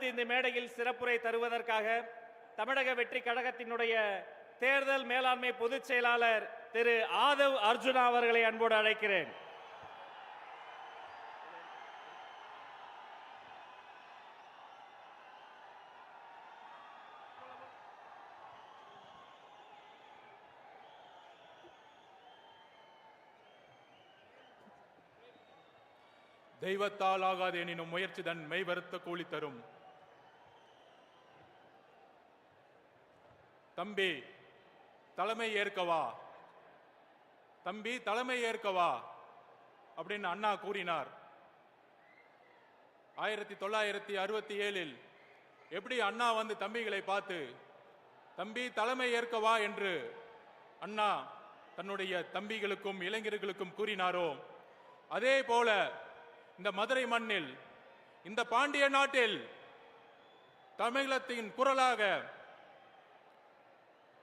அடுத்து இந்த மேடையில் சிறப்புரை தருவதற்காக தமிழக வெற்றி கழகத்தினுடைய தேர்தல் மேலாண்மை பொதுச் செயலாளர் திரு ஆதவ் அர்ஜுனா அவர்களை அன்போடு அழைக்கிறேன். தெய்வத்தால் ஆகாது எனினும் முயற்சி தன் மெய் வருத்த கூலி தரும். தம்பி தலைமை ஏற்கவா, தம்பி தலைமை ஏற்கவா அப்படின்னு அண்ணா கூறினார். 1967 எப்படி அண்ணா வந்து தம்பிகளை பார்த்து தம்பி தலைமை ஏற்கவா என்று அண்ணா தன்னுடைய தம்பிகளுக்கும் இளைஞர்களுக்கும் கூறினாரோ, அதே போல இந்த மதுரை மண்ணில், இந்த பாண்டிய நாட்டில் தமிழகத்தின் குரலாக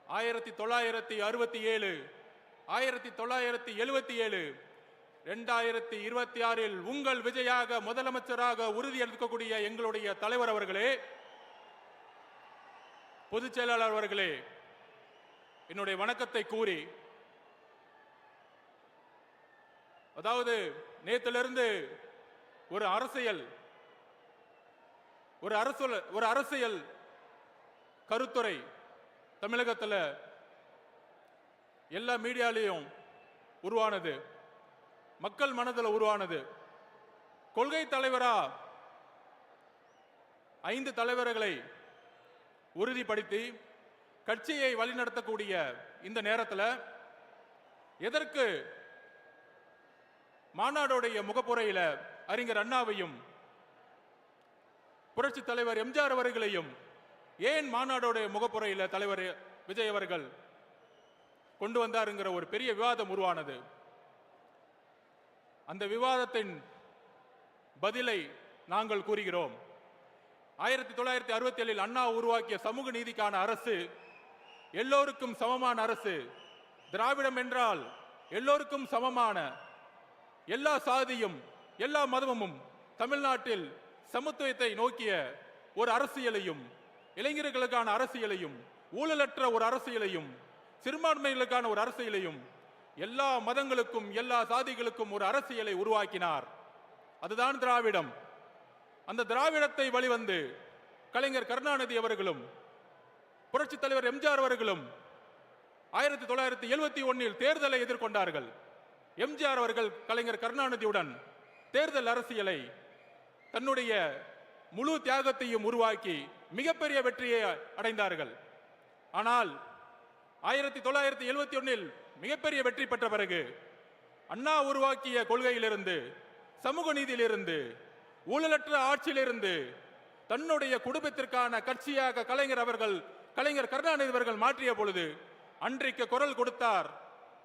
1967, 1977, 2026 உங்கள் விஜயாக முதலமைச்சராக உறுதியளிக்கக்கூடிய எங்களுடைய தலைவர் அவர்களே, பொதுச் செயலாளர் அவர்களே, என்னுடைய வணக்கத்தை கூறி, அதாவது நேற்றிலிருந்து ஒரு அரசியல் கருத்துரை தமிழகத்தில் எல்லா மீடியாலையும் உருவானது, மக்கள் மனதில் உருவானது. கொள்கை தலைவரா 5 தலைவர்களை உறுதிப்படுத்தி கட்சியை வழிநடத்தக்கூடிய இந்த நேரத்தில் எதற்கு மாநாடுடைய முகப்புரையில அறிஞர் அண்ணாவையும் புரட்சி தலைவர் எம்ஜிஆர் அவர்களையும் ஏன் மாநாடுடைய முகப்புரையில தலைவர் விஜய் அவர்கள் கொண்டு வந்தாருங்கிற ஒரு பெரிய விவாதம் உருவானது. அந்த விவாதத்தின் பதிலை நாங்கள் கூறுகிறோம். 1967 அண்ணா உருவாக்கிய சமூக நீதிக்கான அரசு எல்லோருக்கும் சமமான அரசு. திராவிடம் என்றால் எல்லோருக்கும் சமமான, எல்லா சாதியும் எல்லா மதமும் தமிழ்நாட்டில் சமத்துவத்தை நோக்கிய ஒரு அரசியலையும், இளைஞர்களுக்கான அரசியலையும், ஊழலற்ற ஒரு அரசியலையும், சிறுபான்மைகளுக்கான ஒரு அரசியலையும், எல்லா மதங்களுக்கும் எல்லா சாதிகளுக்கும் ஒரு அரசியலை உருவாக்கினார். அதுதான் திராவிடம். அந்த திராவிடத்தை வழிவந்து கலைஞர் கருணாநிதி அவர்களும் புரட்சி தலைவர் எம்ஜிஆர் அவர்களும் 1971 தேர்தலை எதிர்கொண்டார்கள். எம்ஜிஆர் அவர்கள் கலைஞர் கருணாநிதியுடன் தேர்தல் அரசியலை தன்னுடைய முழு தியாகத்தையும் உருவாக்கி மிகப்பெரிய வெற்றியை அடைந்தார்கள். ஆனால் 1971 மிகப்பெரிய வெற்றி பெற்ற பிறகு அண்ணா உருவாக்கிய கொள்கையிலிருந்து, சமூக நீதியிலிருந்து, ஊழலற்ற ஆட்சியிலிருந்து தன்னுடைய குடும்பத்திற்கான கட்சியாக கலைஞர் கருணாநிதி அவர்கள் மாற்றிய பொழுது அன்றைக்கு குரல் கொடுத்தார்.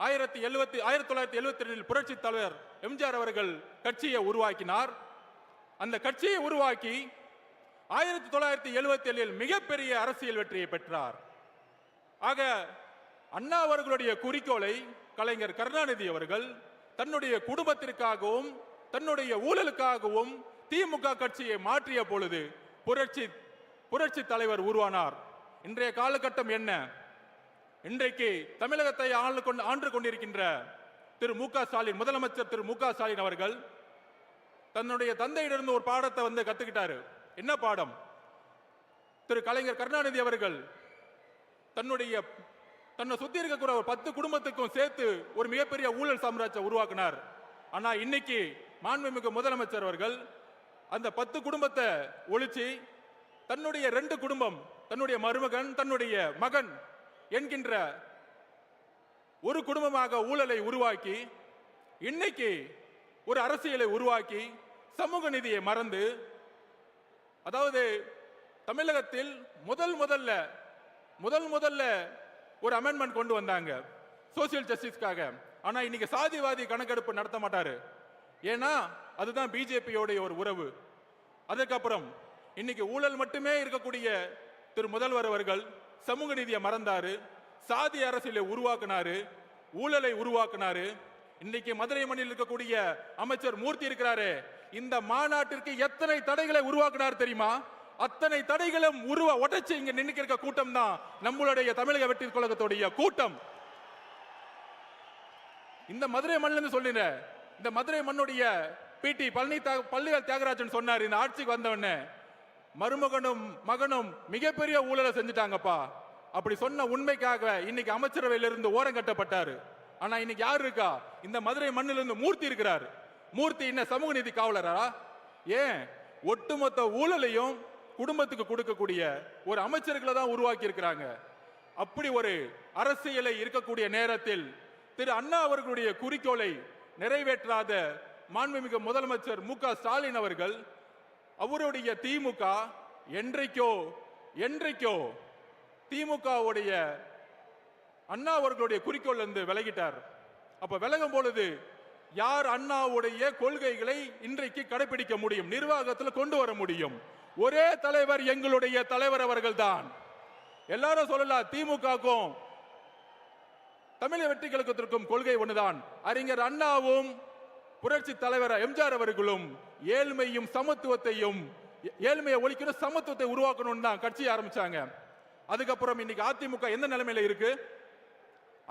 1972 புரட்சி தலைவர் எம்ஜிஆர் அவர்கள் கட்சியை உருவாக்கினார். அந்த கட்சியை உருவாக்கி 1977 மிகப்பெரிய அரசியல் வெற்றியை பெற்றார். ஆக அண்ணா அவர்களுடைய குறிக்கோளை கலைஞர் கருணாநிதி அவர்கள் தன்னுடைய குடும்பத்திற்காகவும் தன்னுடைய ஊழலுக்காகவும் திமுக கட்சியை மாற்றிய பொழுது புரட்சி தலைவர் உருவானார். இன்றைய காலகட்டம் என்ன? இன்றைக்கு தமிழகத்தை ஆண்டு கொண்டிருக்கின்ற திரு மு க ஸ்டாலின், முதலமைச்சர் திரு மு க ஸ்டாலின் அவர்கள் தன்னுடைய தந்தையிடமிருந்து ஒரு பாடத்தை வந்து கத்துக்கிட்டாரு. என்ன பாடம்? திரு கலைஞர் கருணாநிதி அவர்கள் தன்னை சுத்தி இருக்கக்கூடிய 10 குடும்பத்துக்கும் சேர்த்து ஒரு மிகப்பெரிய ஊழல் சாம்ராஜ்யம் உருவாக்கினார். ஆனா இன்னைக்கு மாண்புமிகு முதலமைச்சர் அவர்கள் அந்த 10 குடும்பத்தை ஒழிச்சு தன்னுடைய 2 குடும்பம், தன்னுடைய மருமகன், தன்னுடைய மகன் என்கின்ற ஒரு குடும்பமாக ஊழலை உருவாக்கி இன்னைக்கு ஒரு அரசியலை உருவாக்கி சமூக நீதியை மறந்து, அதாவது தமிழகத்தில் முதல்ல ஒரு அமெண்ட்மெண்ட் கொண்டு வந்தாங்க சோசியல் ஜஸ்டிஸ்க்காக. ஆனா இன்னைக்கு சாதிவாதி கணக்கெடுப்பு நடத்த மாட்டாரு. ஏன்னா அதுதான் பிஜேபியோடைய ஒரு உறவு. அதுக்கப்புறம் இன்னைக்கு ஊழல் மட்டுமே இருக்கக்கூடிய திரு முதல்வர் அவர்கள் சமூக நீதியை மறந்தாரு, சாதி அரசியலை உருவாக்கினாரு, ஊழலை உருவாக்கினாரு. இன்னைக்கு மதுரை மண்ணில் இருக்கக்கூடிய அமைச்சர் மூர்த்தி இருக்கிறாரு, இந்த மாநாட்டிற்கு எத்தனை தடைகளை உருவாக்கினார் தெரியுமா? அத்தனை தடைகளும் உடைச்சு இங்க நின்னுக்கிற கூட்டம் தான் நம்மளுடைய தமிழக வெற்றி கழகத்துடைய கூட்டம். இந்த மதுரை மண்ணிலிருந்து சொல்லின, இந்த மதுரை மண்ணுடைய பிடி பழனிவேல் தியாகராஜன் சொன்னார், இந்த ஆட்சிக்கு வந்தவன மருமகனும் மகனும் மிகப்பெரிய ஊழலை செஞ்சுட்டாங்கப்பா. அப்படி சொன்ன உண்மைக்காக இன்னைக்கு அமைச்சரவையிலிருந்து ஓரம் கட்டப்பட்டாரு. ஆனா இன்னைக்கு யார் இருக்கா? இந்த மதுரை மண்ணிலிருந்து மூர்த்தி இருக்கிறார். மூர்த்தி என்ன சமூக நீதி காவலரா? ஏன் ஒட்டுமொத்த ஊழலையும் குடும்பத்துக்கு கொடுக்கக்கூடிய ஒரு அமைச்சர்களை தான் உருவாக்கி இருக்கிறாங்க. அப்படி ஒரு அரசியலை இருக்கக்கூடிய நேரத்தில் திரு அண்ணா அவர்களுடைய குறிக்கோளை நிறைவேற்றாத மாண்புமிகு முதலமைச்சர் மு.க.ஸ்டாலின் அவர்கள் அவருடைய திமுக என்றைக்கோ திமுகவுடைய அண்ணா அவர்களுடைய குறிக்கோள் இருந்து விலகிட்டார். அப்ப விலகும் பொழுது யார் அண்ணாவுடைய கொள்கைகளை இன்றைக்கு கடைபிடிக்க முடியும், நிர்வாகத்தில் கொண்டு வர முடியும்? ஒரே தலைவர், எங்களுடைய தலைவர் அவர்கள் தான். எல்லாரும் சொல்லலாம், திமுகவுக்கும் தமிழக வெற்றி கழகத்திற்கும் கொள்கை ஒன்றுதான். அறிஞர் அண்ணாவும் புரட்சி தலைவர் எம்ஜிஆர் அவர்களும் ஏழ்மையும் சமத்துவத்தையும், ஏழ்மையை ஒழிக்கணும், சமத்துவத்தை உருவாக்கணும் தான் கட்சி ஆரம்பிச்சாங்க. அதுக்கப்புறம் இன்னைக்கு அதிமுக எந்த நிலைமையில இருக்கு?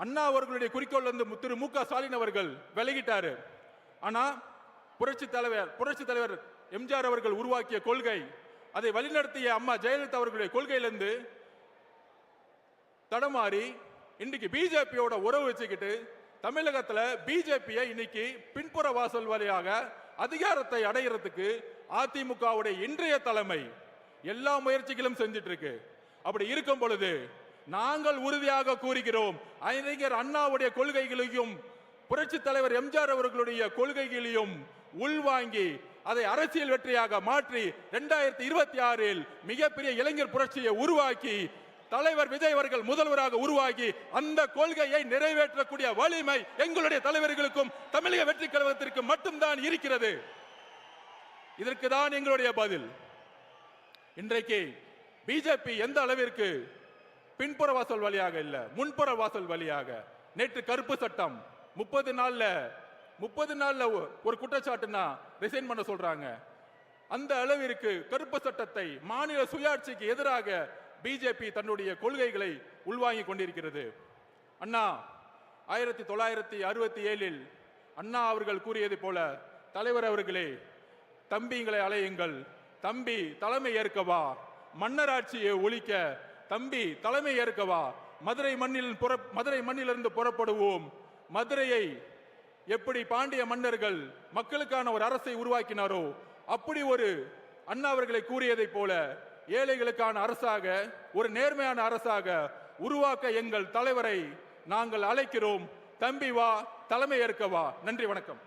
அண்ணா அவர்களுடைய குறிக்கோள் இருந்து திரு மு.க.ஸ்டாலின் அவர்கள் விலகிட்டாரு. ஆனா புரட்சி தலைவர் எம்ஜிஆர் அவர்கள் உருவாக்கிய கொள்கை, அதை வழிநடத்திய அம்மா ஜெயலலிதா அவர்களுடைய கொள்கையிலிருந்து தடமாறி இன்னைக்கு பிஜேபியோட உறவு வச்சுக்கிட்டு தமிழகத்துல பிஜேபியை இன்னைக்கு பின்புற வாசல் வழியாக அதிகாரத்தை அடைகிறதுக்கு அதிமுகவுடைய இன்றைய தலைமை எல்லா முயற்சிகளும் செஞ்சிட்டு இருக்கு. அப்படி இருக்கும் பொழுது நாங்கள் உறுதியாக கூறுகிறோம், அறிஞர் அண்ணாவுடைய கொள்கைகளையும் புரட்சி தலைவர் எம்ஜிஆர் அவர்களுடைய கொள்கைகளையும் உள்வாங்கி அதை அரசியல் வெற்றியாக மாற்றி 2026 மிகப்பெரிய இளைஞர் புரட்சியை உருவாக்கி தலைவர் விஜய் அவர்கள் முதல்வராக உருவாகி அந்த கொள்கையை நிறைவேற்றக்கூடிய வலிமை எங்களுடைய தலைவர்களுக்கும் தமிழக வெற்றி கழகத்திற்கும் மட்டும்தான் இருக்கிறது. இதற்கு தான் எங்களுடைய பதில். இன்றைக்கு பிஜேபி எந்த அளவிற்கு பின்புற வாசல் வழியாக இல்ல, முன்புற வாசல் வழியாக நேற்று கருப்பு சட்டம் 30 நாள்ல ஒரு குற்றச்சாட்டுனா ரிசைன் பண்ண சொல்றாங்க. அந்த அளவிற்கு கருப்பு சட்டத்தை மாநில சுயாட்சிக்கு எதிராக பிஜேபி தன்னுடைய கொள்கைகளை உள்வாங்கிக் கொண்டிருக்கிறது. அண்ணா 1967 அண்ணா அவர்கள் கூறியது போல, தலைவர் அவர்களே தம்பிங்களை அலையுங்கள், தம்பி தலைமை ஏற்கவா, மன்னராட்சியை ஒழிக்க தம்பி தலைமை ஏற்கவா, மதுரை மண்ணிலிருந்து புறப்படுவோம், மதுரையை எப்படி பாண்டிய மன்னர்கள் மக்களுக்கான ஒரு அரசை உருவாக்கினாரோ அப்படி ஒரு அண்ணா அவர்களை கூறியதை போல ஏழைகளுக்கான அரசாக, ஒரு நேர்மையான அரசாக உருவாக்க எங்கள் தலைவரை நாங்கள் அழைக்கிறோம். தம்பி வா, தலைமை ஏற்கவா. நன்றி, வணக்கம்.